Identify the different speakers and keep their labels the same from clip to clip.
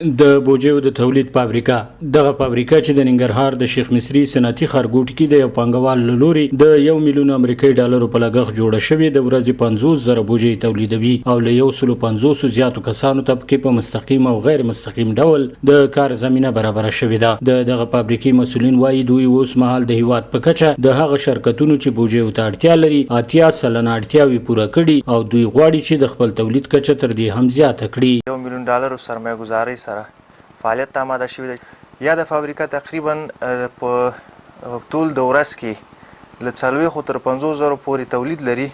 Speaker 1: د بوجیو د تولید فابریکه دغه فابریکه چې د ننګرهار د شیخ مصری صنعتي ښارګوټ کې د یو پانګوال له لوري د 1 میلیون امریکایي ډالرو په لګښت جوړه شوې د ورځې 50,000 بوجي تولیدوي او له 150 زیاتو کسانو ته پکې په مستقیم او غیر مستقیم ډول د کار زمينه برابر شوې ده. دغه فابریکې مسولین وایي دوی اوس مهال د هیواد په کچه د هغه شرکتونو چې بوجیو ته اړتیا لري 80% اړتیاوي پوره کړي او دوی غواړي چې د خپل تولید کچه تر دې هم زیاته کړي.
Speaker 2: 1 میلیون ډالر سرمایه گذاري فعالیت ته آماده شوې ده. یا د فابریکه تقریبا په ټول د ورځ کې له 40 تر 50,000 پورې تولید لري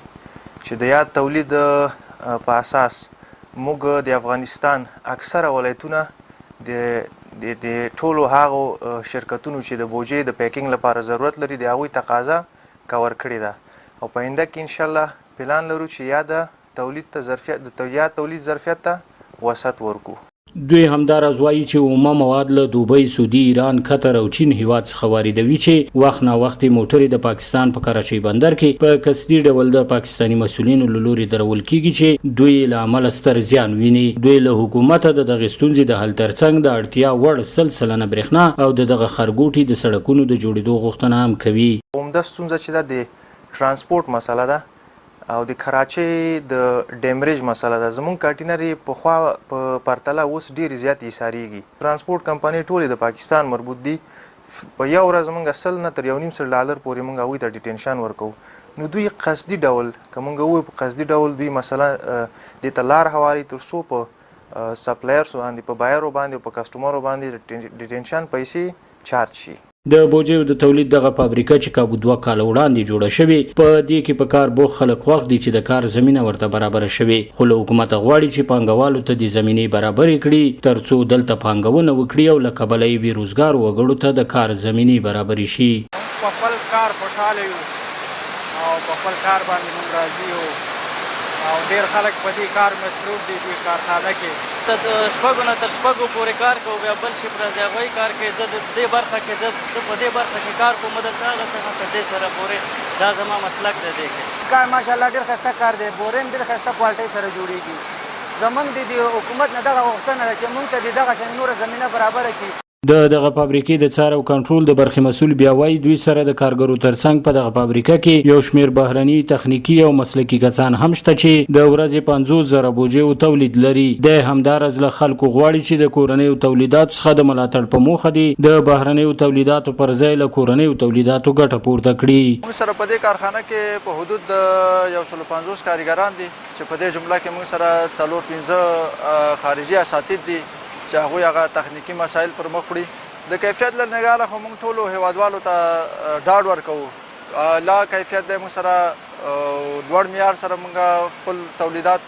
Speaker 2: چې د یاد تولید په اساس موږ د افغانستان اکثره ولایتونه د ټولو هغو شرکتونو چې د بوجي د پیکینګ لپاره ضرورت لري د هغوی تقاضا کور کړې ده او په آینده کې انشاءالله پلان لرو چې یا د تولید ظرفیت ته وسعت ورکو.
Speaker 1: دوی همداراز وایي چې اومه مواد له دوبۍ، سعودي، ایران، قطر او چین هیواد څخه واردوي چې وخت نا وخت موټرې د پاکستان په کراچۍ بندر کې په قصدي ډول د پاکستاني مسولینو له لوري درول کیږي چې دوی له عمل ستر زیان ویني. دوی له حکومت د دغه ستونزې د حل ترڅنګ د اړتیا وړ سلسله برېښنا او دغه خرګوټي د سړکونو د جوړېدو غوښتنه هم کوي.
Speaker 2: عمده ستونزه چې د ترانسپورت مسله ده او د کراچۍ د ډیمریج مسله ده. زمونږ کانټینري پخوا په پرتله اوس ډېرې زیاتې ایساریږي. ترانسپورت کمپنۍ ټولې د پاکستان مربوط دي. په یو ورځ موږ 100 نه تر 1.5 ډالر پورې موږ هغوی ته ډیټینشن ورکوو. نو دوی قصدي ډول که موږ ووایو په قصدي ډول دوی مثلا دې ته لار هواري تر څو په سپلایرسو باندې په بایرو باندې او په کسټمرو باندې ډیټینشن پیسې چارج شي.
Speaker 1: د بوجیو د تولید دغه فابریکه چې کابو 2 کال وړاندې جوړه شوې په دې کې په کار بوخ خلک وخت دي چې د کار زمينه ورته برابر شوي خو له حکومت غواړي چې پانګوالو ته د زمينې برابر کړي ترڅو دلته پانګونه وکړي او له کبله یې بیروزګار وګړو ته د کار زمينې برابر شي.
Speaker 3: په خپل کار خوشاله یو او په خپل کار باندې موږ راضي یو او ډېر خلک په دې کار مصروف دي. دې کارخانه کې شپږو نه تر شپږو پورې کار کوو بیا بل شي پرځي هغوی کار کوي. زه د دې برخه کې زه په دې برخه کې کار کوم دلته هغه څه تر دې سره پورې دا زما مسلک دی. دې کې کار ماشاءالله ډېر ښایسته کار دی. بورې هم ډېر ښایسته کوالټۍ سره جوړېږي. زموږ د حکومت نه دغه غوښتنه ده چې موږ ته د دغه شان نوره زمینه برابره کړي.
Speaker 1: دغه فابریکې د څار او کنټرول د برخې مسول بیا وایي دوی سره د کارګرو ترڅنګ په دغه فابریکه کې یو شمیر بهرني تخنیکی او مسلکي کسان هم شته چې د ورځې 50,000 بوجي تولید لري. د همدارز له خلکو غواړي چې د کورنۍ تولیداتو څخه د ملاتړ په موخه دي د بهرني تولیداتو پر ځای له کورنۍ تولیداتو ګټه پورته کړي.
Speaker 2: موږ سره په دې کارخانه کې په حدود د 150 کارګران دي چې په دې جمله کې موږ سره 4-5 خارجي اساتید دي چې هغوی هغه تخنیکي مسایل پر مخ وړي. د کیفیت له نګاله خو موږ ټولو هیوادوالو ته ډاډ ورکوو لا کیفیت دی. موږ سره لوړ معیار سره موږ خپل تولیدات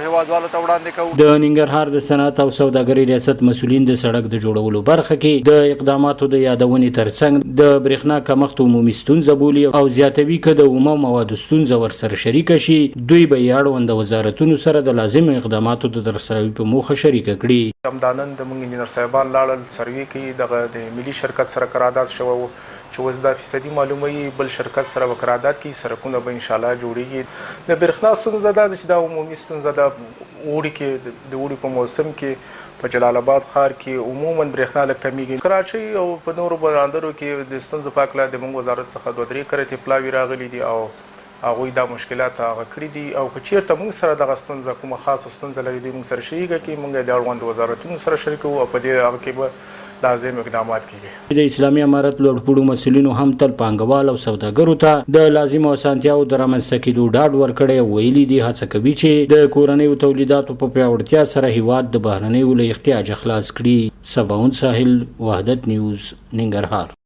Speaker 2: هیوادوالو ته وړاندې کوو.
Speaker 1: د ننګرهار د صنعت او سوداګرۍ ریاست مسولین د سړک د جوړولو برخه کې د اقداماتو د یادونې ترڅنګ د برېښنا کمښت عمومي ستونزه بولي او زیاتوي که د اومه موادو ستونزه ورسره شریکه شي دوی به یې اړوند وزارتونو سره د لازمو اقداماتو د ترسروي په موخه شریکه کړي.
Speaker 4: همدانن د موږ انجینر صاحبان لاړل سروې کوي دغه د ملي شرکت سره قرارداد شوی و چې اوس 10% معلوموي بل شرکت سره به قرارداد کوي سرکونه به انشاءالله جوړیږي. د برېښنا ستونزه دا ده چې دا عمومي ستونزه ده. اوړي کې د اوړي په موسم کې په جلال آباد ښار کې عموما برېښنا لږ کمیږي. کراچۍ او په نورو بندرو کې د ستونزو په هکله د موږ وزارت څخه 2-3 کرتې پلاوي راغلي دي او هغوی دا مشکلات هغه کړي دي او که چېرته موږ سره دغه ستونزه کومه خاصه ستونزه لري دوی موږ سره شریکه کړي موږ یې د اړوندو وزارتونو سره شریکوو او په دې هغه کې به لازم اقدامات کیږي.
Speaker 1: د اسلامي امارت لوړپوړو مسولینو هم تل پانګوال او سوداګرو ته د لازمو اسانتیاو د رامنځته کېدو ډاډ ورکړی او ویلي دي هڅه کوي چې د کورنیو تولیداتو په پیاوړتیا سره هیواد د بهرنیو له احتیاجه خلاص کړي. سباون ساحل، وحدت نیوز، ننګرهار.